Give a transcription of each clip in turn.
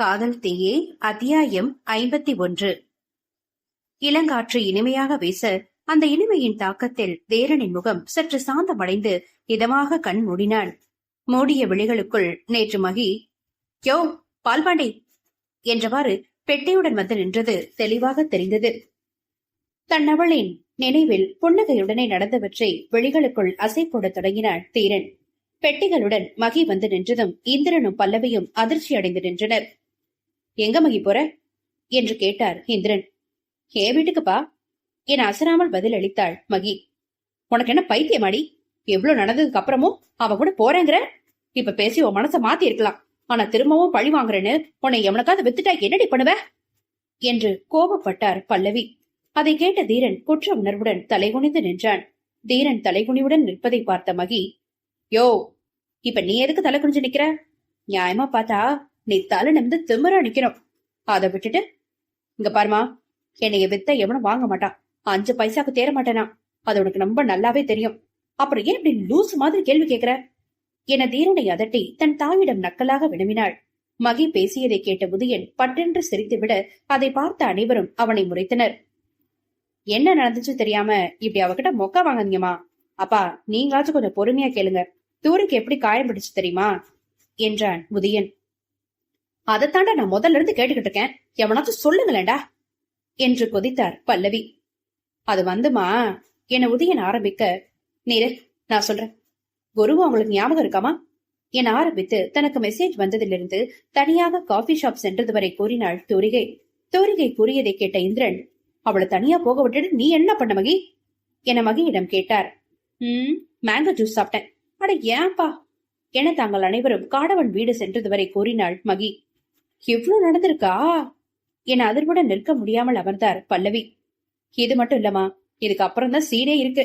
காதல் தீயே அத்தியாயம் 51. இளங்காற்று இனிமையாக வீச அந்த இனிமையின் தாக்கத்தில் தேரனின் முகம் சற்று சாந்தமடைந்து இதமாக கண் மூடினாள். மூடிய விழிகளுக்குள் நேற்று மகி யோ பால்பாண்டி என்றவாறு பெட்டியுடன் வந்து நின்றது தெளிவாக தெரிந்தது. தன்னவளின் நினைவில் புன்னகையுடனே நடந்தவற்றை விழிகளுக்குள் அசை போடத் தொடங்கினாள் தீரன். பெட்டிகளுடன் மகி வந்து நின்றதும் இந்திரனும் பல்லவியும் அதிர்ச்சி அடைந்து நின்றனர். எங்க மகி போற என்று கேட்டார் இந்திரன். ஏன் வீட்டுக்குப்பா என அசராமல் பதில் அளித்தாள் மகி. உனக்கு என்ன பைத்தியமாடி? எவ்வளவு நடந்ததுக்கு அப்புறமும் அவ கூட போறேங்கிற? இப்ப பேசி உன் மனச மாத்தி இருக்கலாம், ஆனா திரும்பவும் பழி வாங்குறேன்னு உன்னை எவனுக்காவது வித்துட்டா என்னடி பண்ணுவ என்று கோபப்பட்டார் பல்லவி. அதை கேட்ட தீரன் குற்ற உணர்வுடன் தலைகுனிந்து நின்றான். தீரன் தலைகுனிவுடன் நிற்பதை பார்த்த மகி, யோ இப்ப நீ எதுக்கு தலை குனிஞ்சு நிக்கிற? நியாயமா பார்த்தா நீ தலை நிமிந்து திமிரா நிக்கணும். அதை விட்டுட்டு இங்க பாருமா, என்னைய வித்த எவனும் வாங்க மாட்டான், 5 பைசாக்கு தேர மாட்டேனா, அது உனக்கு ரொம்ப நல்லாவே தெரியும். அப்புறம் ஏன் இப்படி லூசு மாதிரி கேள்வி கேட்கிற என தீரனை அதட்டி தன் தாயிடம் நக்கலாக வினவினாள். மகி பேசியதை கேட்ட உதயன் பட்டென்று சிரித்துவிட அதை பார்த்த அனைவரும் அவனை முறைத்தனர். என்ன நடந்துச்சு தெரியாம இப்படி அவகிட்ட மொக்க வாங்காதீங்கம்மா. அப்பா நீங்களாச்சும் கொஞ்சம் பொறுமையா கேளுங்க, தூரிக்கு எப்படி காயம் பிடிச்சு தெரியுமா என்றான் உதயன். அதைத்தாண்டா நான் முதல்ல இருந்து கேட்டுக்கிட்டு இருக்கேன், எவனாச்சும் சொல்லுங்களேண்டா என்று கொதித்தார் பல்லவி. அது வந்துமா என உதயன் ஆரம்பிக்க, நீரு நான் சொல்றேன், குருவும் அவங்களுக்கு ஞாபகம் இருக்காமா என ஆரம்பித்து தனக்கு மெசேஜ் வந்ததிலிருந்து தனியாக காபி ஷாப் சென்றது வரை கூறினாள் தூரிகை. தூரிகை கூறியதை கேட்ட இந்திரன், அவளை தனியா போக விட்டுட்டு நீ என்ன பண்ண மகி என மகியிடம் கேட்டார். மேங்கோ ஜூஸ் சாப்பிட்டேன். அட ஏன்பா என தாங்கள் அனைவரும் காடவன் வீடு சென்றது வரை கூறினாள் மகி. இவ்வளவு நடந்திருக்கா என அதிர்வுடன் நிற்க முடியாமல் அமர்ந்தார் பல்லவி. இது மட்டும் இல்லமா, இதுக்கு அப்புறம் தான் சீனே இருக்கு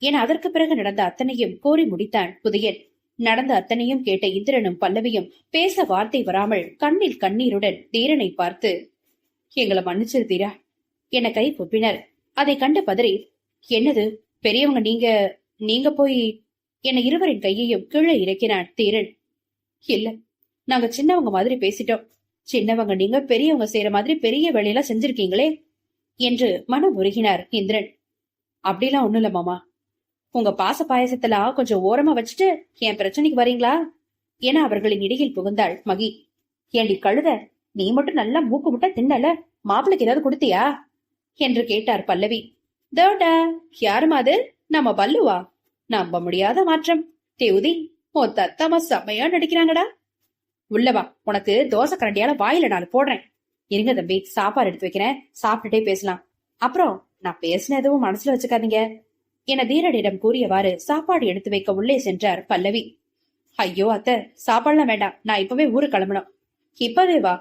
என அதற்கு பிறகு நடந்த அத்தனையும் கூறி முடித்தான் உதயன். நடந்த அத்தனையும் கேட்ட இந்திரனும் பல்லவியும் பேச வார்த்தை வராமல் கண்ணில் கண்ணீருடன் தீரனை பார்த்து, எங்களை மன்னிச்சிரு தீரா என கை குப்பினர். அதை கண்டு பதறி, என்னது பெரியவங்க நீங்க போய் என இருவரின் கையையும் கீழே இறக்கினான் தீரன். இல்ல, நாங்க சின்னவங்க மாதிரி பேசிட்டோம். சின்னவங்க நீங்க பெரியவங்க செய்யற மாதிரி பெரிய வேலையெல்லாம் செஞ்சிருக்கீங்களே என்று மனம் உருகினார் இந்திரன். அப்படிலாம் ஒண்ணும் இல்ல மாமா, உங்க பாச பாயசத்தெல்லாம் கொஞ்சம் ஓரமா வச்சுட்டு என் பிரச்சனைக்கு வரீங்களா என அவர்களின் இடையில் புகுந்தாள் மகி. ஏண்டி கழுத, நீ மட்டும் நல்லா மூக்கு முட்டை தின்னல, மாப்பிளைக்கு ஏதாவது கொடுத்தியா என்று கேட்டார் பல்லவி. தோடா யாருமா அது? நம்ம பல்லுவா? நம்ப முடியாத மாற்றம். தேவுதி உன் தத்தம்மா செம்மையா நடிக்கிறாங்கடா. உள்ளவா, உனக்கு தோசை கரண்டியால வாயில நான் போடுறேன். இருங்க தம்பி, சாப்பாடு எடுத்து வைக்கிறேன், சாப்பிட்டுட்டே பேசலாம். அப்புறம் நான் பேசின எதுவும் மனசுல வச்சுக்காதீங்க என தீரனிடம் கூறியவாறு சாப்பாடு எடுத்து வைக்க உள்ளே சென்றார் பல்லவி. ஐயோ அத்தை, சாப்பாடுலாம் வேண்டாம், நான் இப்பவே ஊருக்கு கிளம்பணும். இப்பவே வா?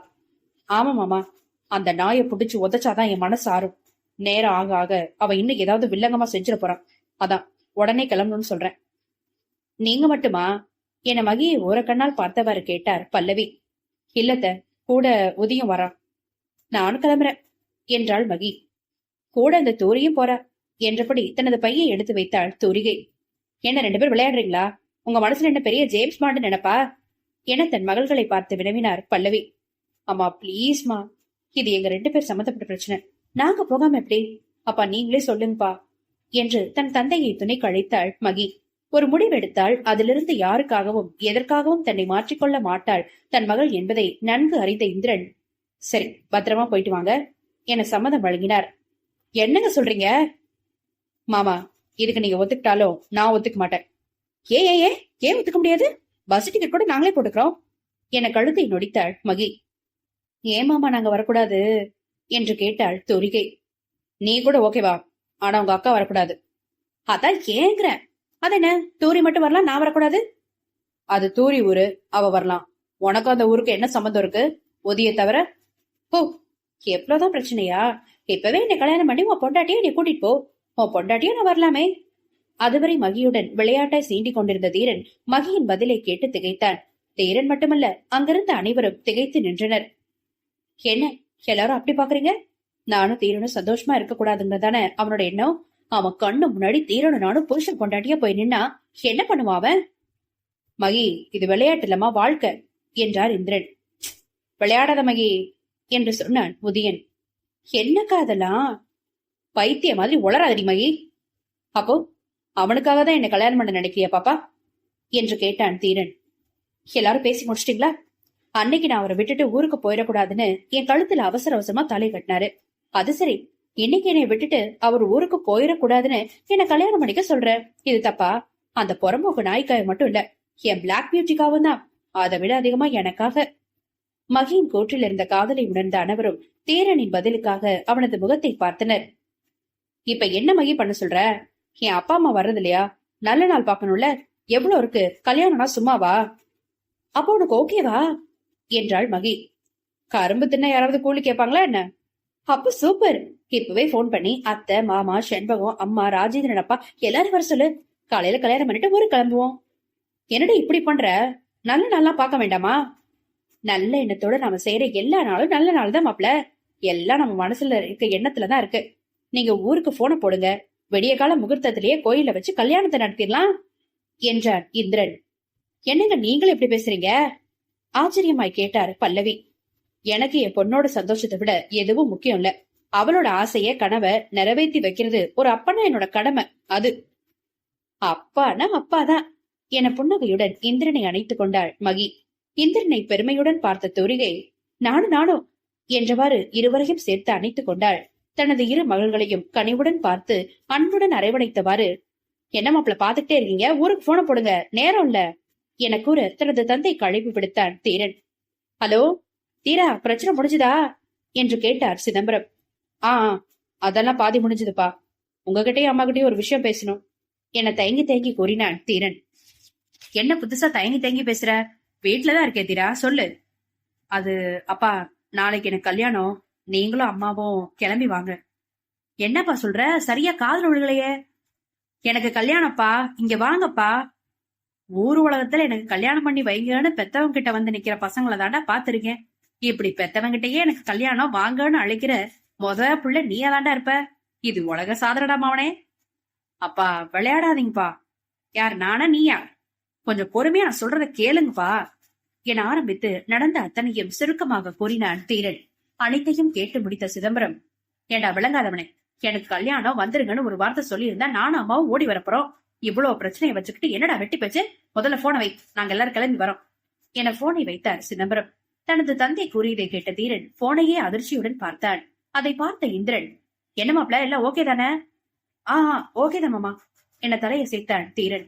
ஆமா மாமா, அந்த நாயை புடிச்சு உதச்சாதான் என் மனசு ஆறும். நேரம் ஆக ஆக அவ இன்னும் ஏதாவது வில்லங்கமா செஞ்சிட போறான், அதான் உடனே கிளம்பணும்னு சொல்றேன். நீங்க மட்டுமா என மகியை ஒரு கண்ணால் பார்த்தவாறு கேட்டார் பல்லவி. இல்லத்த, கூட உதயம் வரா. நானும் கிளம்புறேன் என்றாள் மகி. கூட இந்த தூரியும் போறா என்றபடி தனது பையை எடுத்து வைத்தாள் தூரிகை. என்ன 2 பேர் விளையாடுறீங்களா? உங்க மனசுல என்ன பெரிய ஜேம்ஸ் பாண்ட் நினைப்பா என தன் மகள்களை பார்த்து வினவினார் பல்லவி. அம்மா பிளீஸ்மா, இது எங்க 2 பேர் சம்பந்தப்பட்ட பிரச்சனை, நாங்க போகாம எப்படி? அப்பா நீங்களே சொல்லுங்கப்பா என்று தன் தந்தையை துணைக்கு அழைத்தாள் மகி. ஒரு முடிவெடுத்தால் அதிலிருந்து யாருக்காகவும் எதற்காகவும் தன்னை மாற்றிக்கொள்ள மாட்டாள் தன் மகள் என்பதை நன்கு அறிந்த இந்திரன், சரி பத்திரமா போயிட்டு வாங்க என சம்மதம் வழங்கினார். என்னங்க சொல்றீங்க மாமா? இதுக்கு நீங்க ஒத்துக்கிட்டாலும் நான் ஒத்துக்க மாட்டேன். ஏன் ஒத்துக்க முடியாது? பஸ் டிக்கெட் கூட நாங்களே போட்டுக்கிறோம் என கழுத்தை நொடித்தாள் மகி. ஏன் மாமா நாங்க வரக்கூடாது என்று கேட்டாள் தூரிகை. நீ கூட ஓகேவா, ஆனா உங்க அக்கா வரக்கூடாது. அதான் ஏங்குறேன். அது என்ன, தூரி மட்டும் வரலாம், நான் வரக்கூடாது? அது தூரி ஊரு, அவ வரலாம். உனக்கும் அந்த ஊருக்கு என்ன சம்பந்தம் இருக்கு? உதய தவிர ஓ, எவ்வளவுதான் பிரச்சனையா? இப்பவே என்னை கல்யாணம் பண்ணி உன் பொண்டாட்டியை நீ கூட்டிட்டு போ, உன் பொண்டாட்டியும் நான் வரலாமே. அதுவரை மகியுடன் விளையாட்டாய் சீண்டிக் கொண்டிருந்த தீரன் மகியின் பதிலை கேட்டு திகைத்தான். தீரன் மட்டுமல்ல, அங்கிருந்த அனைவரும் திகைத்து நின்றனர். என்ன எல்லாரும் அப்படி பாக்குறீங்க? நானும் தீரனும் சந்தோஷமா இருக்க கூடாதுங்கதானே அவனோட எண்ணம். அவன் கண்ணு முன்னாடி தீரனும் நானும் புருஷன் பொண்டாட்டியா போய் நின்னா என்ன பண்ணுவான் அவன்? மகி, இது விளையாட்டு இல்லமா, வாழ்க்கை என்றார் இந்திரன். விளையாடாத மகி என்று சொன்னான் முதியன். என்னக்கா அதெல்லாம்? பைத்திய மாதிரி உளராதடி மகி. அப்போ அவனுக்காக தான் என்ன கல்யாணம் பண்ண நினைக்கிறியா பாப்பா என்று கேட்டான் தீரன். எல்லாரும் பேசி முடிச்சிட்டீங்களா? அன்னைக்கு நான் அவரை விட்டுட்டு ஊருக்கு போயிடக்கூடாதுன்னு என் கழுத்துல அவசர அவசரமா தலை கட்டினாரு. அது சரி, இன்னைக்கு என்னை விட்டுட்டு அவர் ஊருக்கு போயிடக்கூடாதுன்னு என்ன கல்யாணம் பண்ணிக்க சொல்ற. இது தப்பா? அந்த புறம்போக்கு நாய்க்காக மட்டும் இல்ல, என் பிளாக் பியூட்டிக்காவும் தான். அதை விட அதிகமா எனக்காக. மகியின் கூற்றில் இருந்த காதலை உணர்ந்த அனைவரும் தீரனின் பதிலுக்காக அவனது முகத்தை பார்த்தனர். இப்ப என்ன மகி பண்ண சொல்ற? என் அப்பா அம்மா வர்றது இல்லையா? நல்ல நாள் பாக்கணும்ல. எவ்வளவு இருக்கு? கல்யாணம்னா சும்மாவா? அப்போ உனக்கு ஓகேவா என்றாள் மகி. கரும்பு தின்ன யாராவது கூலி கேட்பாங்களா என்ன? அப்ப சூப்பர். இப்பவே போன் பண்ணி அத்தை, மாமா, செண்பகம், அம்மா, ராஜேந்திரன் அப்பா எல்லாரும் வர சொல்லு. காலையில கல்யாணம் பண்ணிட்டு ஊருக்கு கிளம்புவோம். என்னடா இப்படி பண்ற? நல்ல நாளா பார்க்க வேண்டாமா? நல்ல எண்ணத்தோட நாம செய்யற எல்லா நாளும் நல்ல நாள் தான் மாப்ள. எல்லாம் நம்ம மனசுல இருக்க எண்ணத்துலதான் இருக்கு. நீங்க ஊருக்கு போன போடுங்க, விடிய கால முகூர்த்தத்திலேயே கோயில வச்சு கல்யாணத்தை நடத்திடலாம் என்றான் இந்திரன். என்னங்க நீங்களும் எப்படி பேசுறீங்க? ஆச்சரியமாய் கேட்டார் பல்லவி. எனக்கு என் பொண்ணோட சந்தோஷத்தை விட எதுவும் முக்கியம் இல்ல. அவளோட ஆசைய கனவை நிறைவேற்றி வைக்கிறது ஒரு அப்பனா என்னோட கடமை. அது அப்பானா அப்பாதான் என புன்னகையுடன் இந்திரனை அணைத்துக் கொண்டாள் மகி. இந்திரனை பெருமையுடன் பார்த்த தூரிகை நானும் என்றவாறு இருவரையும் சேர்த்து அணைத்துக் கொண்டாள். தனது இரு மகள்களையும் கனிவுடன் பார்த்து அன்புடன் அரவணைத்தவாறு, என்ன மாப்பிள பாத்துக்கிட்டே இருக்கீங்க, ஊருக்கு போன போடுங்க, நேரம் இல்ல என கூற தனது தந்தை கழிப்பு விடுத்தான் தீரன். ஹலோ தீரா, பிரச்சனை முடிஞ்சுதா என்று கேட்டார் சிதம்பரம். அதெல்லாம் பாதி முடிஞ்சதுப்பா. உங்ககிட்டயும் அம்மா கிட்டயும் ஒரு விஷயம் பேசணும் என தயங்கி தயங்கி கூறினான் தீரன். என்ன புதுசா தயங்கி தயங்கி பேசுற? வீட்டுலதான் இருக்கே தீரா, சொல்லு. அது அப்பா, நாளைக்கு எனக்கு கல்யாணம். நீங்களும் அம்மாவும் கிளம்பி வாங்க. என்னப்பா சொல்ற? சரியா காதல் ஒழுகலையே. எனக்கு கல்யாணப்பா, இங்க வாங்கப்பா. ஊர் உலகத்துல எனக்கு கல்யாணம் பண்ணி வைங்கன்னு பெத்தவங்க கிட்ட வந்து நிக்கிற பசங்களை தாண்டா பாத்திருக்கேன். இப்படி பெத்தவங்கிட்டயே எனக்கு கல்யாணம் வாங்கன்னு அழைக்கிற முத புள்ள நீயா தாண்டா இருப்ப. இது உலக சாதனடா மாவனே. அப்பா விளையாடாதீங்கப்பா. யார், நானா நீயா? கொஞ்சம் பொறுமையா நான் சொல்றத கேளுங்கப்பா என ஆரம்பித்து நடந்த அத்தனையும் சுருக்கமாக கூறினான் தீரன். அனைத்தையும் கேட்டு முடித்த சிதம்பரம், ஏண்டா விளங்காதவனே, எனக்கு கல்யாணம் வந்துருங்கன்னு ஒரு வார்த்தை சொல்லி இருந்தா நானும் அம்மாவும் ஓடி வரப்போறோம். இவ்வளவு பிரச்சனையை வச்சுக்கிட்டு என்னடா வெட்டி பேச்சு? முதல்ல போனை வை, நாங்க எல்லாரும் கிளம்பி வரோம் என போனை வைத்தார் சிதம்பரம். தனது தந்தை கூறியதை கேட்ட தீரன் போனையே அதிர்ச்சியுடன் பார்த்தான். அதை பார்த்த இந்திரன், என்ன மாப்ள, எல்லாம் ஓகே தானே? ஓகேதான் மாமா என தலையை சேர்த்தான் தீரன்.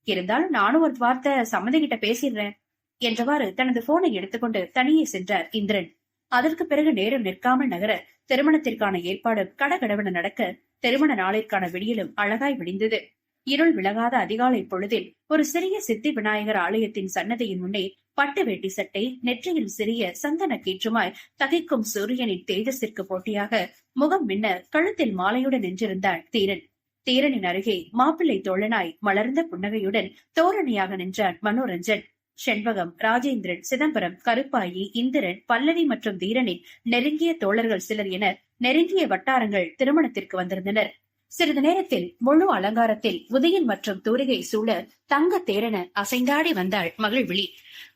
இருந்தாலும் நானும் ஒரு வார்த்தை சம்மந்தி கிட்ட பேசிடுறேன் என்றவாறு தனது போனை எடுத்துக்கொண்டு தனியே சென்றார் இந்திரன். அதற்கு பிறகு நேரம் நிற்காமல் நகர திருமணத்திற்கான ஏற்பாடு கடகடவென நடக்க திருமண நாளிற்கான விடியலும் அழகாய் விடிந்தது. இருள் விலகாத அதிகாலை பொழுதில் ஒரு சிறிய சித்தி விநாயகர் ஆலயத்தின் சன்னதியின் முன்னே பட்டு வேட்டி சட்டை, நெற்றியில் சிறிய சந்தன கீற்றுமாய் தகைக்கும் சூரியனின் தேஜஸிற்கு போட்டியாக முகம் மின்ன கழுத்தில் மாலையுடன் நின்றிருந்தாள் தீரன். தீரனின் அருகே மாப்பிள்ளை தோழனாய் மலர்ந்த புன்னகையுடன் தோரணியாக நின்றான் மனோரஞ்சன். செண்பகம், ராஜேந்திரன், சிதம்பரம், கருப்பாயி, இந்திரன், பல்லவி மற்றும் தீரனின் நெருங்கிய தோழர்கள் சிலர் என நெருங்கிய வட்டாரங்கள் திருமணத்திற்கு வந்திருந்தனர். சிறிது நேரத்தில் முழு அலங்காரத்தில் உதயன் மற்றும் தூரிகை சூழ தங்க தேரென அசைந்தாடி வந்தாள் மகிழ்விழி.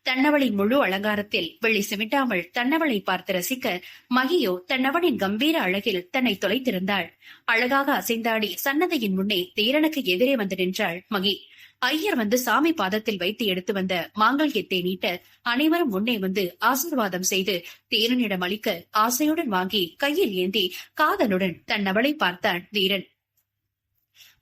தன்னவளின் முழு அலங்காரத்தில் வெள்ளி சிமிட்டாமல் தன்னவளை பார்த்து ரசிக்க மகியோ தன்னவனின் கம்பீர அழகில் தன்னை தொலைத்திருந்தாள். அழகாக அசைந்தாடி சன்னதியின் முன்னே தேரனுக்கு எதிரே வந்து நின்றாள் மகி. ஐயர் வந்து சாமி பாதத்தில் வைத்து எடுத்து வந்த மாங்கல்யத்தை நீட்ட அனைவரும் முன்னே வந்து ஆசீர்வாதம் செய்து தேரனிடம் அளிக்க ஆசையுடன் வாங்கி கையில் ஏந்தி காதலுடன் தன்னவளை பார்த்தான் தீரன்.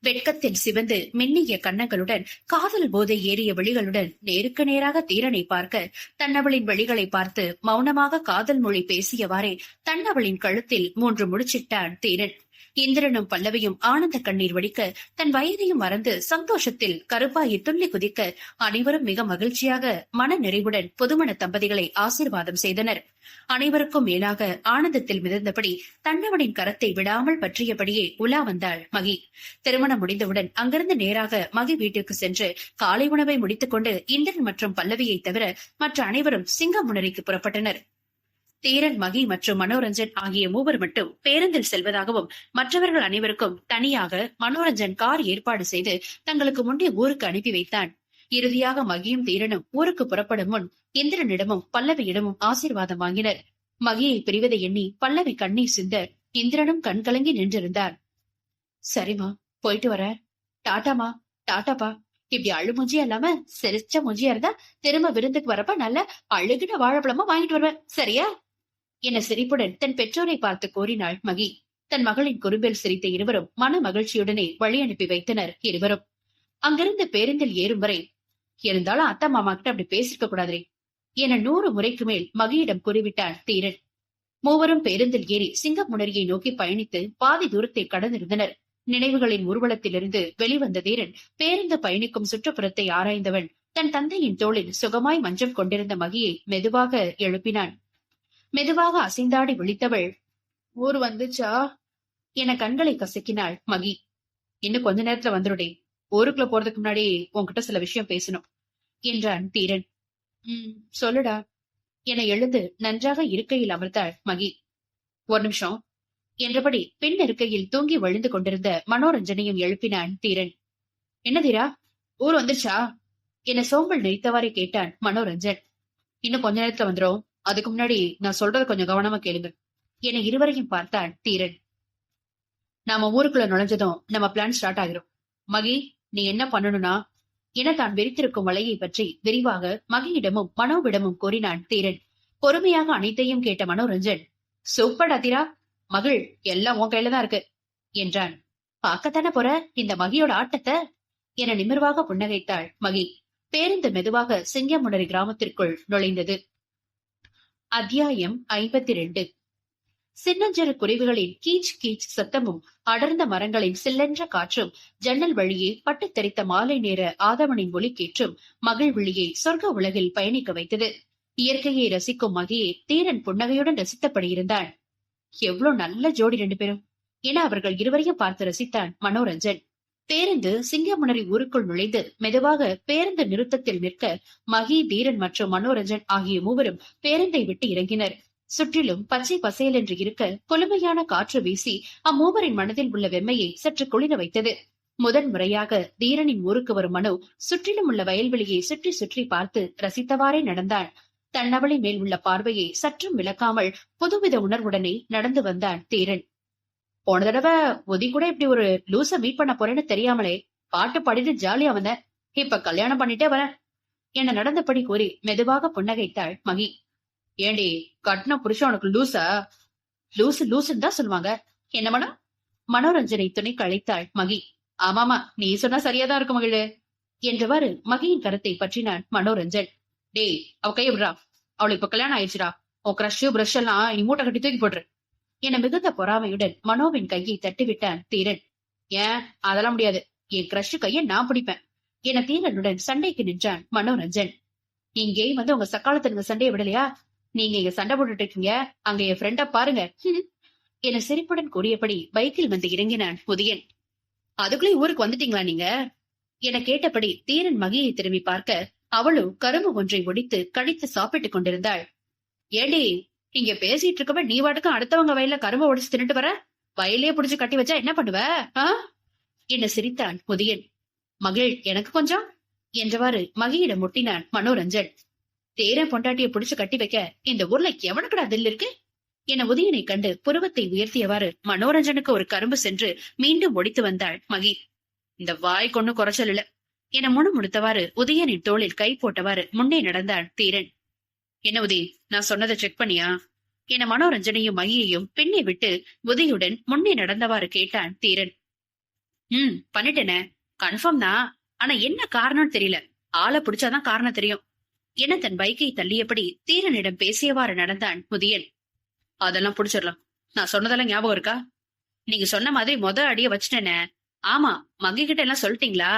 வெட்கத்தில் சிவந்து மின்னிய கண்ணங்களுடன் காதல் போதை ஏறிய விழிகளுடன் நேருக்கு நேராக தீரனை பார்க்க தன்னவளின் விழிகளை பார்த்து மௌனமாக காதல் மொழி பேசியவாறே தன்னவளின் கழுத்தில் 3 முடிச்சிட்டான் தீரன். இந்திரனும் பல்லவியும் ஆனந்த கண்ணீர் வடிக்க தன் வயதையும் மறந்து சந்தோஷத்தில் கருப்பாயி துள்ளி குதிக்க அனைவரும் மிக மகிழ்ச்சியாக மன நிறைவுடன் புதுமண தம்பதிகளை ஆசீர்வாதம் செய்தனர். அனைவருக்கும் மேலாக ஆனந்தத்தில் மிதந்தபடி தன்னவனின் கரத்தை விடாமல் பற்றியபடியே உலா வந்தாள் மகி. திருமணம் முடிந்தவுடன் அங்கிருந்து நேராக மகி வீட்டிற்கு சென்று காலை உணவை முடித்துக் கொண்டு இந்திரன் மற்றும் பல்லவியை தவிர மற்ற அனைவரும் சிங்கமுனரிக்கு புறப்பட்டனர். தீரன், மகி மற்றும் மனோரஞ்சன் ஆகிய மூவர் மட்டும் பேருந்தில் செல்வதாகவும் மற்றவர்கள் அனைவருக்கும் தனியாக மனோரஞ்சன் கார் ஏற்பாடு செய்து தங்களுக்கு முன்னே ஊருக்கு அனுப்பி வைத்தான். இறுதியாக மகியும் தீரனும் ஊருக்கு புறப்படும் முன் இந்திரனிடமும் பல்லவியிடமும் ஆசீர்வாதம் வாங்கினர். மகியை பிரிவதை எண்ணி பல்லவி கண்ணீர் சிந்த இந்திரனும் கண் கலங்கி நின்றிருந்தார். சரிம்மா, போயிட்டு வர. டாட்டாமா. டாட்டாப்பா. இப்படி அழு மூஞ்சியா இல்லாம சிரிச்ச மூஞ்சியா இருந்தா திரும்ப விருந்துக்கு வரப்ப நல்ல அழுகின வாழைப்பழமா வாங்கிட்டு வருவேன், சரியா என சிரிப்புடன் தன் பெற்றோரை பார்த்து கோரினாள் மகி. தன் மகளின் குறும்பில் சிரித்த இருவரும் மன மகிழ்ச்சியுடனே வழி அனுப்பி வைத்தனர். இருவரும் அங்கிருந்து பேருந்தில் ஏறும் வரை, இருந்தாலும் அத்தா மாமா கிட்ட அப்படி பேசிருக்க கூடாதே என 100 முறைக்கு மேல் மகியிடம் கூறிவிட்டான் தீரன். மூவரும் பேருந்தில் ஏறி சிங்கமுனரியை நோக்கி பயணித்து பாதி தூரத்தை கடந்திருந்தனர். நினைவுகளின் ஊர்வலத்திலிருந்து வெளிவந்த தீரன் பேருந்து பயணிக்கும் சுற்றுப்புறத்தை ஆராய்ந்தவன் தன் தந்தையின் தோளில் சுகமாய் மஞ்சம் கொண்டிருந்த மகியை மெதுவாக எழுப்பினான். மெதுவாக அசைந்தாடி விழித்தவள், ஊர் வந்துச்சா என கண்களை கசக்கினாள் மகி. இன்னும் கொஞ்ச நேரத்துல வந்துருடே, ஊருக்குள்ள போறதுக்கு முன்னாடி உன்கிட்ட சில விஷயம் பேசணும் என்றான் தீரன். சொல்லுடா என எழுந்து நன்றாக இருக்கையில் அமர்ந்தாள் மகி. ஒரு நிமிஷம் என்றபடி பின் இருக்கையில் தூங்கி வழிந்து கொண்டிருந்த மனோரஞ்சனையும் எழுப்பினான் தீரன். என்ன தீரா, ஊர் வந்துருச்சா என சோம்பல் நெறித்தவாறே கேட்டான் மனோரஞ்சன். இன்னும் கொஞ்ச நேரத்துல வந்துரும், அதுக்கு முன்னாடி நான் சொல்றத கொஞ்சம் கவனமா கேளுங்க என இருவரையும் பார்த்தான் தீரன். நாம ஊருக்குள்ள நுழைஞ்சதும் நம்ம பிளான் ஸ்டார்ட் ஆகிரும். மகி, நீ என்ன பண்ணணும்னா என தான் விரித்திருக்கும் வலையை பற்றி விரிவாக மகியிடமும் மனோவிடமும் கூறினான் தீரன். பொறுமையாக அனைத்தையும் கேட்ட மனோரஞ்சன், சூப்பர் அதிரா, மகிழ் எல்லாம் உன் கையில தான் இருக்கு என்றான். பார்க்கத்தானே போற இந்த மகியோட ஆட்டத்தை என நிமிர்வாக புன்னகைத்தாள் மகி. பேருந்து மெதுவாக சிங்கமுனரி கிராமத்திற்குள் நுழைந்தது. அத்தியாயம் 52. சின்னஞ்சிறு குருவிகளின் கீச் கீச் சத்தமும் அடர்ந்த மரங்களின் சில்லென்ற காற்றும் ஜன்னல் வழியே பட்டு தெரித்த மாலை நேர ஆதவனின் ஒலிக்கேற்றும் மகிழ் விழியை சொர்க்க உலகில் பயணிக்க வைத்தது. இயற்கையை ரசிக்கும் மகியை தீரன் புன்னகையுடன் ரசித்தபடி இருந்தான். எவ்வளவு நல்ல ஜோடி 2 பேரும் என அவர்கள் இருவரையும் பார்த்து ரசித்தான் மனோரஞ்சன். பேருந்து சிங்கமுனரி ஊருக்குள் நுழைந்து மெதுவாக பேருந்து நிறுத்தத்தில் நிற்க மகி, தீரன் மற்றும் மனோரஞ்சன் ஆகிய மூவரும் பேருந்தை விட்டு இறங்கினர். சுற்றிலும் பச்சை பசேல் என்று இருக்க குளுமையான காற்று வீசி அம்மூவரின் மனதில் உள்ள வெம்மையை சற்று குளிர வைத்தது. முதன் முறையாக தீரனின் ஊருக்கு வரும் மனோ சுற்றிலும் உள்ள வயல்வெளியை சுற்றி சுற்றி பார்த்து ரசித்தவாறே நடந்தான். தன்னவளை மேல் உள்ள பார்வையை சற்றும் விளக்காமல் புதுவித உணர்வுடனே நடந்து வந்தான் தீரன். போன தடவை ஒதி கூட இப்படி ஒரு லூச மீட் பண்ண போறேன்னு தெரியாமலே பாட்டு பாடிட்டு ஜாலியா வந்தேன், இப்ப கல்யாணம் பண்ணிட்டே வரேன் என நடந்தபடி கூறி மெதுவாக புன்னகைத்தாள் மகி. ஏண்டி, கட்டின புருஷன் உனக்கு லூசா? லூசுன்னு தான் சொல்லுவாங்க, என்ன மனம்? மனோரஞ்சனை துணைக்கு அழைத்தாள் மகி. ஆமாமா, நீ சொன்னா சரியாதான் இருக்கும் மகிழு என்றவாறு மகியின் கருத்தை பற்றினான் மனோரஞ்சன். டேய், அவ கைய விடுறா, அவளுக்கு இப்ப கல்யாணம் ஆயிடுச்சுடா, உன் கிரஷ் பிரஷ் எல்லாம் நீ மூட்டை கட்டி தூக்கி போடுற என மிகுந்த பொறாமையுடன் மனோவின் கையை தட்டிவிட்டான் தீரன். ஏன், அதெல்லாம் முடியாது, என் கிரஷ் கைய நான் பிடிப்பேன் என தீரனுடன் சண்டைக்கு நின்றான் மனோரஞ்சன். இங்கேயும் வந்து உங்க சக்காலத்திற்கு சண்டையை விடலையா? நீங்க இங்க சண்டை போட்டுட்டு இருக்கீங்க, அங்க என் ஃப்ரெண்ட பாருங்க என சிரிப்புடன் கூறியபடி பைக்கில் வந்து இறங்கினான் உதயன். அதுக்குள்ளே ஊருக்கு வந்துட்டீங்களா நீங்க என கேட்டபடி தீரன் மகியை திரும்பி பார்க்க அவளும் கரும்பு ஒன்றை ஒடித்து கடித்து சாப்பிட்டுக் கொண்டிருந்தாள். ஏண்டி, இங்க பேசிட்டு இருக்கவ நீ வாட்டுக்கும் அடுத்தவங்க வயல்ல கரும்பு ஒடிச்சு தின்னுட்டு வர, வயலே புடிச்சு கட்டி வச்சா என்ன பண்ணுவ என சிரித்தான் உதயன். மகிழ், எனக்கு கொஞ்சம் என்றவாறு மகியிடம் முட்டினான் மனோரஞ்சன். தேரன் பொண்டாட்டிய புடிச்சு கட்டி வைக்க இந்த ஊர்ல எவனுக்குடா தில் இருக்கு என உதயனை கண்டு புருவத்தை உயர்த்தியவாறு மனோரஞ்சனுக்கு ஒரு கரும்பு சென்று மீண்டும் ஒடித்து வந்தாள் மகி. இந்த வாய் கொண்டு குறைச்சல் இல்ல என முணுமுணுத்தவாறு உதயனின் தோளில் கை போட்டவாறு முன்னே நடந்தான் தீரன். என்ன உதய், நான் சொன்னதை செக் பண்ணியா என மனோரஞ்சனையும் மகியையும் பின்னே விட்டு உதயுடன் முன்னே நடந்தவாறு கேட்டான் தீரன். பண்ணிட்டேனே, கன்ஃபார்ம் தான், ஆனா என்ன காரணம்னு தெரியல, ஆளை பிடிச்சாதான் காரணம் தெரியும் என தன் பைக்கை தள்ளியபடி தீரனிடம் பேசியவாறு நடந்தான் உதயன். அதெல்லாம் புடிச்சிடலாம், நான் சொன்னதெல்லாம் ஞாபகம் இருக்கா? நீங்க சொன்ன மாதிரி அடிய வச்சுட்டேனே. ஆமா, மகி கிட்ட எல்லாம் சொல்லிட்டீங்களா?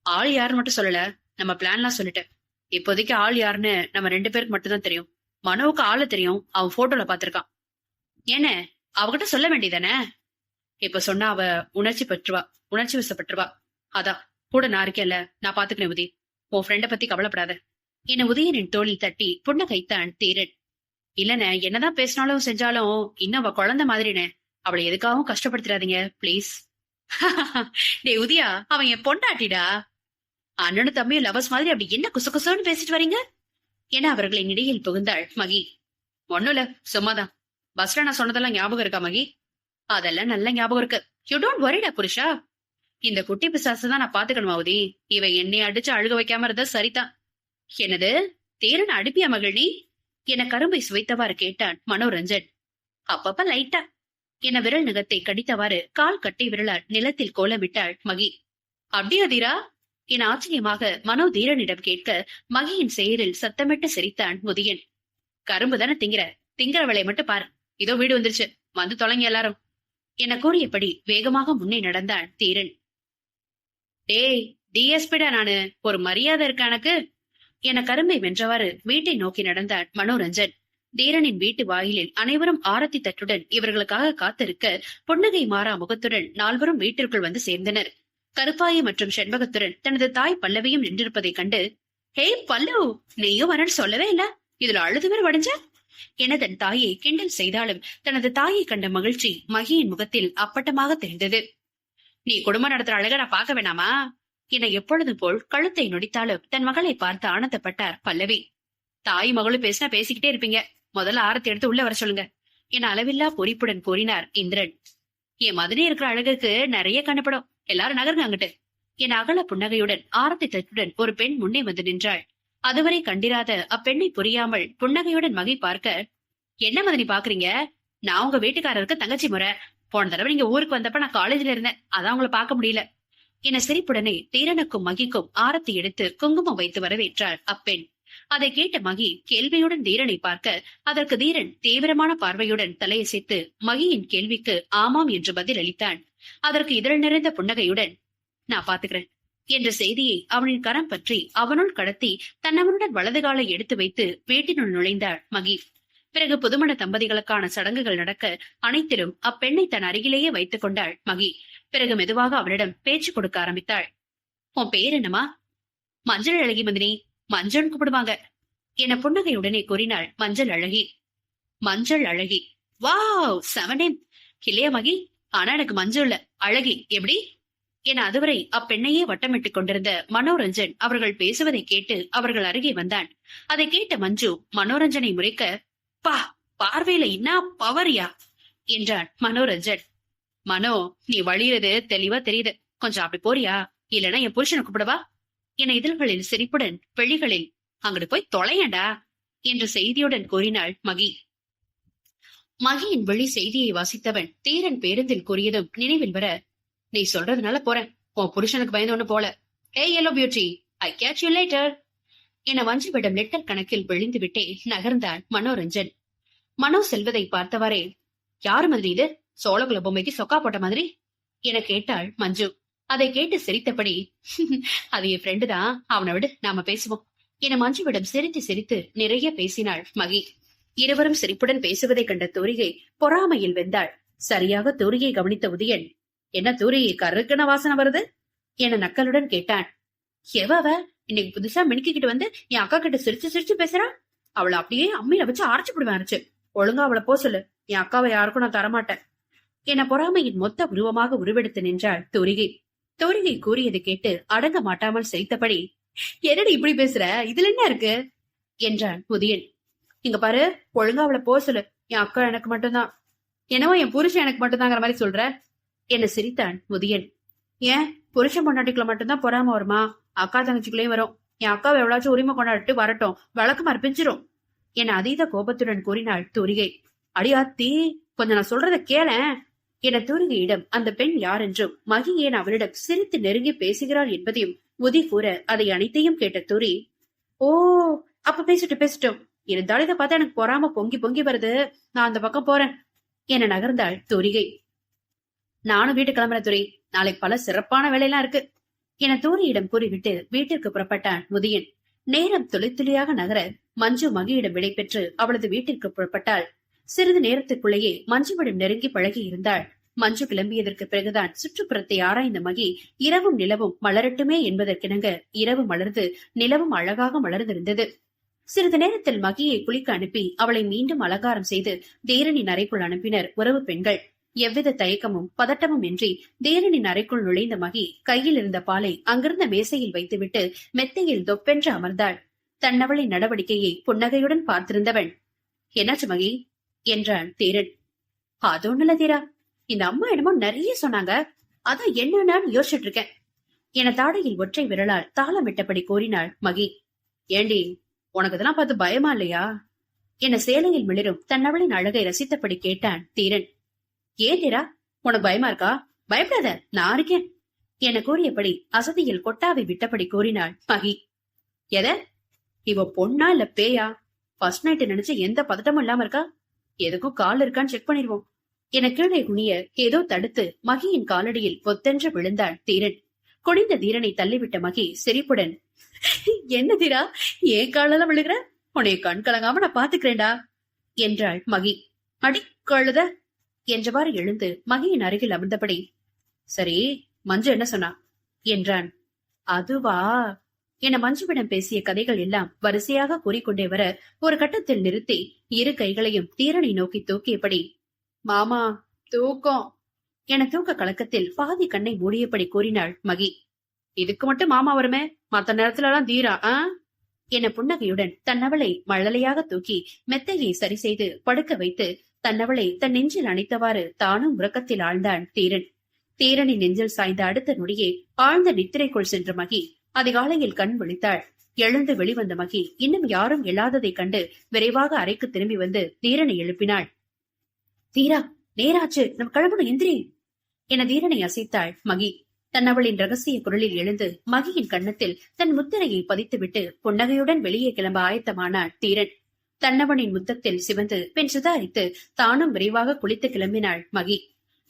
ஆள் யாருன்னு மட்டும் சொல்லல, நம்ம பிளான்லாம் சொல்லிட்டேன். இப்போதைக்கு ஆள் யாருன்னு நம்ம 2 பேருக்கு மட்டும்தான் தெரியும். மனோவுக்கு ஆளு தெரியும், அவன் போட்டோல பாத்திருக்கான். ஏன அவகிட்ட சொல்ல வேண்டியதானே? இப்ப சொன்னா அவ உணர்ச்சி வசப்பட்டுருவா. அதான் கூட நான் இருக்கேன்ல, நான் பாத்துக்கிறேன் உதய், உன் ஃப்ரெண்ட பத்தி கவலைப்படாத என உதயனின் தோளில் தட்டி புன்னகைத்தான் தீரன். இல்லன, என்னதான் பேசினாலும் செஞ்சாலும் இன்னும் அவ குழந்தை மாதிரினே, அவளை எதுக்காகவும் கஷ்டப்படுத்திடாதீங்க பிளீஸ். டே உதயா, அவன் என் பொண்டாட்டிடா அண்ணனும் தம்பியும் லவர்ஸ் மாதிரி அப்படி என்ன குசகுசன்னு பேசிட்டு வரீங்க என அவர்களின் இடையில் புகுந்தாள் மகி. ஒண்ணுல சும்மாதான். பஸ்ல நான் சொன்னதெல்லாம் ஞாபகம் இருக்கா மகி? அதெல்லாம் நல்ல ஞாபகம் இருக்கு. யூ டோன்ட் வரிடா புருஷா. இந்த குட்டி பிசாசு தான் நான் பாத்துக்கணும் ஆவுதி. இவ என்னை அடிச்சு அழுக வைக்காம இருந்தா சரிதான். என்னது, தேரன் அடிப்பியா மகள் நீ என கரும்பை சுவைத்தவாறு கேட்டான் மனோரஞ்சன். அப்பப்ப லைட்டா என விரல் நகத்தை கடித்தவாறு கால் கட்டை விரலால் நிலத்தில் கோலமிட்டாள் மகி. அப்படியா தீரா என ஆச்சரியமாக மனோ தீரனிடம் கேட்க மகியின் செயலில் சத்தமிட்டு சிரித்தான் முதியன். கரும்பு தானே திங்கிற வேலையை மட்டும் பாரு. இதோ வீடு வந்துருச்சு, வந்து தொலைங்க எல்லாரும் என கூறியபடி வேகமாக முன்னே நடந்தான் தீரன். டேய் டிஎஸ்பிடா நானு, ஒரு மரியாதை இருக்க எனக்கு என கரும்பை வென்றவாறு வீட்டை நோக்கி நடந்தான் மனோரஞ்சன். தீரனின் வீட்டு வாயிலில் அனைவரும் ஆரத்தி தட்டுடன் இவர்களுக்காக காத்திருக்க புன்னகை மாறா முகத்துடன் நால்வரும் வீட்டிற்குள் வந்து சேர்ந்தனர். கருப்பாயி மற்றும் செண்பகத்துடன் தனது தாய் பல்லவியும் நின்றிருப்பதைக் கண்டு, ஹே பல்லு, நீயும் வரன்னு சொல்லவே இல்ல, இதுல அழுது வேறு வடிஞ்ச என தன் தாயை கிண்டல் செய்தாலும் தனது தாயை கண்ட மகிழ்ச்சி மகியின் முகத்தில் அப்பட்டமாக தெரிந்தது. நீ குடும்பம் நடத்துற அழக நான் பார்க்க வேணாமா என எப்பொழுதும் போல் கழுத்தை நொடித்தாலும் தன் மகளை பார்த்து ஆனந்தப்பட்டார் பல்லவி. தாய் மகளும் பேசினா பேசிக்கிட்டே இருப்பீங்க, முதல்ல ஆரத்தி எடுத்து உள்ள வர சொல்லுங்க என அளவில்லா பொறிப்புடன் கூறினார் இந்திரன். என் மதனே இருக்கிற அழகுக்கு நிறைய கண்டுபடும், எல்லாரும் நகருங்க அங்கிட்டு என அகல புன்னகையுடன் ஆரத்தி தட்டுடன் ஒரு பெண் முன்னே வந்து நின்றாள். அதுவரை கண்டிராத அப்பெண்ணை புரியாமல் புன்னகையுடன் மகி பார்க்க, என்ன மதனி பாக்குறீங்க, நான் உங்க வீட்டுக்காரருக்கு தங்கச்சி முறை. போன தடவை நீங்க ஊருக்கு வந்தப்ப நான் காலேஜ்ல இருந்தேன், அதான் உங்களை பார்க்க முடியல என சிரிப்புடனே தீரனுக்கும் மகிக்கும் ஆரத்தி எடுத்து குங்குமம் வைத்து வரவேற்றாள் அப்பெண். அதை கேட்ட மகி கேள்வியுடன் தீரனை பார்க்க அதற்கு தீரன் தீவிரமான பார்வையுடன் தலையசைத்து மகியின் கேள்விக்கு ஆமாம் என்று பதில் அளித்தான். அதற்கு இதழ் நிறைந்த புன்னகையுடன், நான் பாத்துக்கிறேன் என்ற செய்தியை அவனின் கரம் பற்றி அவனுள் கடத்தி தன்னவனுடன் வலது காலை எடுத்து வைத்து வீட்டினுள் நுழைந்தாள் மகி. பிறகு புதுமண தம்பதிகளுக்கான சடங்குகள் நடக்க அனைத்திலும் அப்பெண்ணை தன் அருகிலேயே வைத்துக் கொண்டாள் மகி. பிறகு மெதுவாக அவனிடம் பேச்சு கொடுக்க ஆரம்பித்தாள். உன் பேர் என்னமா? மஞ்சள் அழகி மந்தினி, மஞ்சள் கூப்பிடுவாங்க என புன்னகையுடனே கூறினாள் மஞ்சள் அழகி. மஞ்சள் அழகி, வாவ் செவனேம் இல்லையா மகி? ஆனா எனக்கு மஞ்சள் அழகி எப்படி என அதுவரை அப்பெண்ணையே வட்டமிட்டுக் கொண்டிருந்த மனோரஞ்சன் அவர்கள் பேசுவதை கேட்டு அவர்கள் அருகே வந்தான். அதை கேட்ட மஞ்சு மனோரஞ்சனை முறைக்க, பா பார்வையில என்ன பவரியா என்றான் மனோரஞ்சன். மனோ, நீ வழியிறது தெளிவா தெரியுது, கொஞ்சம் அப்படி போறியா, இல்லனா என் புருஷனை கூப்பிடவா என இதழ்களில் சிரிப்புடன் வெளிகளில் அங்கிட்டு போய் தொலையண்டா என்ற செய்தியுடன் கூறினாள் மகி. மகியின் வெளி செய்தியை வாசித்தவன் தீரன் பேருந்தில் கூறியதும் நினைவில் வர, நீ சொல்றதுனால போறேன், உன் புருஷனுக்கு பயந்து ஒண்ணு போல. ஏய் yellow beauty, I catch you later என மஞ்சுவிடம் லெட்டர் கணக்கில் விழிந்து விட்டே நகர்ந்தான் மனோரஞ்சன். மனோ செல்வதை பார்த்தவாறே, யாரு மாதிரி இது, சோழகுல பொம்மைக்கு சொக்கா போட்ட மாதிரி என கேட்டாள் மஞ்சு. அதை கேட்டு சிரித்தபடி, அது என் ஃப்ரெண்டு தான், அவனை விடு, நாம பேசுவோம் என மஞ்சுவிடம் சிரித்து சிரித்து நிறைய பேசினாள் மகி. இருவரும் சிரிப்புடன் பேசுவதை கண்ட தூரிகை பொறாமையில் வெந்தாள். சரியாக தூரியை கவனித்த உதயன், என்ன தூரி, கருக்கன வாசனை வருது என நக்கலுடன் கேட்டான். எவ இன்னைக்கு புதுசா மினுக்கிட்டு வந்து என் அக்கா கிட்ட சிரிச்சு சிரிச்சு பேசுறா, அவளை அப்படியே அம்மியில வச்சு அரைச்சு போடுவேன், ஒழுங்கா அவளை போ சொல்லு, என் அக்காவை யாருக்கும் நான் தரமாட்டேன் என பொறாமையின் மொத்த உருவமாக உருவெடுத்து நின்றாள் தூரிகை. தூரிகை கூறியது கேட்டு அடங்க மாட்டாமல் சிரித்தபடி, என்னடி இப்படி பேசுற, இதுல என்ன இருக்கு என்றான் உதயன். இங்க பாரு, ஒழுங்கா அவளை போ சொல்லு, என் அக்கா எனக்கு மட்டும்தான், என்னவோ என் புருஷன் எனக்கு மட்டும்தாங்கிற மாதிரி சொல்ற என சிரித்தான் உதயன். ஏன் புருஷன் பொண்டாட்டிக்குள்ள மட்டும்தான் பொறாம வருமா? அக்கா தங்கச்சிக்குள்ளேயும் வரும். என் அக்காவை எவ்வளவு உரிமை கொண்டாடிட்டு வரட்டும், வழக்கு மறுப்பிஞ்சிரும் என அதீத கோபத்துடன் கூறினாள் தூரிகை. அடியாத்தி, கொஞ்சம் நான் சொல்றத கேளேன் என தூரிகையிடம் அந்த பெண் யார் என்றும் மகி ஏன் அவளிடம் சிரித்து நெருங்கி பேசுகிறாள் என்பதையும் உதி கூற அதை அனைத்தையும் கேட்ட தூரி, ஓ அப்ப பேசிட்டோம், இருந்தாலும் இதை பார்த்தா எனக்கு பொறாம பொங்கி பொங்கி வருது, நான் அந்த பக்கம் போறேன் என நகர்ந்தாள் தூரிகை. நானும் வீட்டு கிளம்புற துறை, நாளைக்கு பல சிறப்பான வேலையெல்லாம் இருக்கு என தூரியிடம் கூறிவிட்டு வீட்டிற்கு புறப்பட்டான் உதயன். நேரம் துளித்துளியாக நகர மஞ்சு மகியிடம் விடை பெற்று அவளது வீட்டிற்கு புறப்பட்டாள். சிறிது நேரத்துக்குள்ளேயே மஞ்சுவிடம் நெருங்கி பழகி இருந்தாள். மஞ்சு கிளம்பியதற்கு பிறகுதான் சுற்றுப்புறத்தை ஆராய்ந்த மகி இரவும் நிலவும் மலரட்டுமே என்பதற்கிணங்க இரவு மலர்ந்து நிலவும் அழகாக மலர்ந்திருந்தது. சிறிது நேரத்தில் மகியை குளிக்க அனுப்பி அவளை மீண்டும் அலங்காரம் செய்து தேரனின் அறைக்குள் அனுப்பினர் உறவு பெண்கள். எவ்வித தயக்கமும் பதட்டமும் இன்றி தீரனின் அறைக்குள் நுழைந்த மகி கையில் இருந்த பாலை அங்கிருந்த மேசையில் வைத்துவிட்டு மெத்தையில் தொப்பென்று அமர்ந்தாள். தன்னவளின் நடவடிக்கையை புன்னகையுடன் பார்த்திருந்தவன், என்னாச்சு மகி என்றான் தீரன். அது ஒண்ணுல தீரா, இந்த அம்மா என்னமோ நிறைய சொன்னாங்க, அதான் என்னன்னு யோசிச்சுட்டு இருக்கேன் என தாடையில் ஒற்றை விரலால் தாளமிட்டபடி கூறினாள் மகி. ஏண்டி, உனக்கு இதெல்லாம் பார்த்து பயமா இல்லையா என சேலையில் மிளிரும் தன்னவளின் அழகை ரசித்தபடி கேட்டான் தீரன். ஏன் தீரா, உனக்கு பயமா இருக்கா? பயப்படாத, நான் இருக்கேன் என கூறியபடி அசதியில் கொட்டாவை விட்டபடி கூறினாள் மகி. எத, இவ பொண்ணா இல்ல பேயா? ஃபர்ஸ்ட் நைட் நினைச்சு எந்த பதட்டமும் இல்லாம இருக்கா? எதுக்கும் கால் இருக்கான்னு செக் பண்ணிடுவோம் என கீழே குனிய ஏதோ தடுத்து மகியின் காலடியில் பொத்தென்று விழுந்தாள் தீரன். குனிந்த தீரனை தள்ளிவிட்ட மகி சிரிப்புடன், என்ன தீரா, ஏன் காலெல்லாம் விழுகிற? உன்னைய கண் கலங்காம நான் பாத்துக்கிறேன்டா என்றாள் மகி. அடி கழுத என்றவாறு எழுந்து மகியின் அருகில் அமர்ந்தபடி, சரி மஞ்சு என்ன சொன்னா என்றான். அதுவா என மஞ்சுவிடம் பேசிய கதைகள் எல்லாம் வரிசையாக கூறிக்கொண்டே வர ஒரு கட்டத்தில் நிறுத்தி இரு கைகளையும் தீரனை நோக்கி தூக்கியபடி, மாமா தூக்கம் என தூக்க கலக்கத்தில் பாதி கண்ணை மூடியபடி கூறினாள் மகி. இதுக்கு மட்டும் மாமா வருமே, மத்த நேரத்துல எல்லாம் தீரா என புன்னகையுடன் தன்னவளை மழலையாக தூக்கி மெத்தையை சரி செய்து படுக்க வைத்து தன்னவளை தன் நெஞ்சில் அணைத்தவாறு தானும் உறக்கத்தில் ஆழ்ந்தான் தீரன். தீரனின் நெஞ்சில் சாய்ந்த அடுத்த நொடியே ஆழ்ந்த நித்திரைக்குள் சென்ற மகி அதிகாலையில் கண் விழித்தாள். எழுந்து வெளிவந்த மகி இன்னும் யாரும் எழாததைக் கண்டு விரைவாக அறைக்கு திரும்பி வந்து தீரனை எழுப்பினாள். தீரா, நேராச்சு, நம் கிளம்பணும், எந்திரி என தீரனை அசைத்தாள் மகி. தன்னவளின் ரகசிய குரலில் எழுந்து மகியின் கன்னத்தில் தன் முத்திரையை பதித்துவிட்டு புன்னகையுடன் வெளியே கிளம்ப ஆயத்தமானாள் தீரன். தன்னவனின் முத்தத்தில் சிவந்து பின் சுதாரித்து தானும் விரைவாக குளித்து கிளம்பினாள் மகி.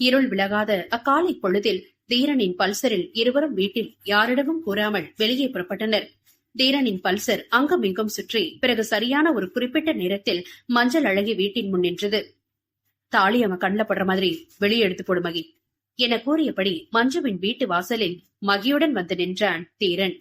இருள் விலகாத அக்காலை பொழுதில் தீரனின் பல்சரில் இருவரும் வீட்டில் யாரிடமும் கூறாமல் வெளியே புறப்பட்டனர். தீரனின் பல்சர் அங்கும் இங்கும் சுற்றி பிறகு சரியான ஒரு குறிப்பிட்ட நேரத்தில் மஞ்சள் அழகி வீட்டின் முன் நின்றது. தாலி அவன் கண்ணில் படுற மாதிரி வெளியே எடுத்து போடு மகி என கூறியபடி மஞ்சுவின் வீட்டு வாசலில் மகியுடன் வந்து நின்றான் தீரன்.